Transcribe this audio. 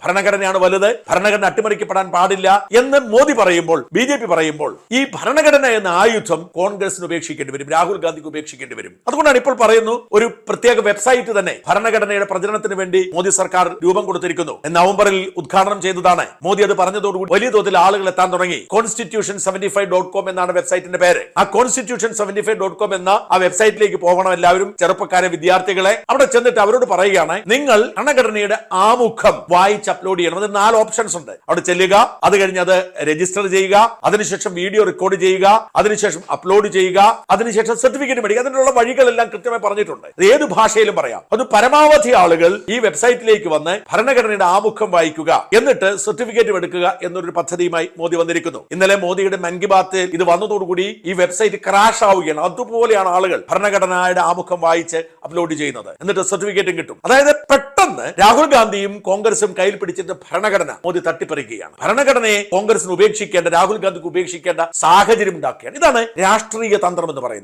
ഭരണഘടനയാണ് വലുത്, ഭരണഘടന അട്ടിമറിക്കപ്പെടാൻ പാടില്ല എന്ന് മോദി പറയുമ്പോൾ, BJP പറയുമ്പോൾ ഈ ഭരണഘടന എന്ന ആയുധം കോൺഗ്രസിന് ഉപേക്ഷിക്കേണ്ടി വരും, രാഹുൽ ഗാന്ധിക്ക് ഉപേക്ഷിക്കേണ്ടി വരും. അതുകൊണ്ടാണ് ഇപ്പോൾ പറയുന്നു ഒരു പ്രത്യേക വെബ്സൈറ്റ് തന്നെ ഭരണഘടനയുടെ പ്രചരണത്തിന് വേണ്ടി മോദി സർക്കാർ രൂപം കൊടുത്തിരിക്കുന്നു. നവംബറിൽ ഉദ്ഘാടനം ചെയ്തതാണ്. മോദി അത് പറഞ്ഞതോടുകൂടി വലിയ തോതിൽ ആളുകൾ എത്താൻ തുടങ്ങി. constitution75.com എന്നാണ് വെബ്സൈറ്റിന്റെ പേര്. ആ constitution75.com എന്ന ആ വെബ്സൈറ്റിലേക്ക് പോകണം എല്ലാവരും, ചെറുപ്പക്കാരെ, വിദ്യാർത്ഥികളെ. അവിടെ ചെന്നിട്ട് അവരോട് പറയുകയാണ്, നിങ്ങൾ ഭരണഘടനയുടെ ആമുഖം വായിച്ച് അപ്ലോഡ് ചെയ്യണം. അതിന് 4 ഓപ്ഷൻസ് ഉണ്ട്. അവിടെ ചെല്ലുക, അത് കഴിഞ്ഞ് അത് രജിസ്റ്റർ ചെയ്യുക, അതിനുശേഷം വീഡിയോ റെക്കോർഡ് ചെയ്യുക, അതിനുശേഷം അപ്ലോഡ് ചെയ്യുക, അതിനുശേഷം സർട്ടിഫിക്കറ്റ് മേടിക്കുക. അതിനുള്ള വഴികളെല്ലാം കൃത്യമായി പറഞ്ഞിട്ടുണ്ട്. അത് ഏത് ഭാഷയിലും പറയാം. അത് പരമാവധി ആളുകൾ ഈ വെബ്സൈറ്റിലേക്ക് വന്ന് ഭരണഘടനയുടെ ആമുഖം വായിക്കുക, എന്നിട്ട് സർട്ടിഫിക്കറ്റ് എടുക്കുക എന്നൊരു പദ്ധതിയുമായി മോദി വന്നിരിക്കുന്നു. ഇന്നലെ മോദിയുടെ മൻ കി ബാത്ത് ഇത് വന്നതോടുകൂടി ഈ വെബ്സൈറ്റ് ക്രാഷ് ആവുകയാണ്. അതുപോലെയാണ് ആളുകൾ ഭരണഘടനയുടെ ആമുഖം വായിച്ച് അപ്ലോഡ് ചെയ്യുന്നത്. എന്നിട്ട് സർട്ടിഫിക്കറ്റും കിട്ടും. അതായത് പെട്ടെന്ന് രാഹുൽ ഗാന്ധിയും കോൺഗ്രസും കയ്യിൽ പിടിച്ചിട്ട് ഭരണഘടന മോദി തട്ടിപ്പറിക്കുകയാണ്. ഭരണഘടനയെ കോൺഗ്രസിന് ഉപേക്ഷിക്കേണ്ട, രാഹുൽ ഗാന്ധിക്ക് ഉപേക്ഷിക്കേണ്ട സാഹചര്യം ഉണ്ടാക്കുകയാണ്. ഇതാണ് രാഷ്ട്രീയ തന്ത്രം എന്ന് പറയുന്നത്.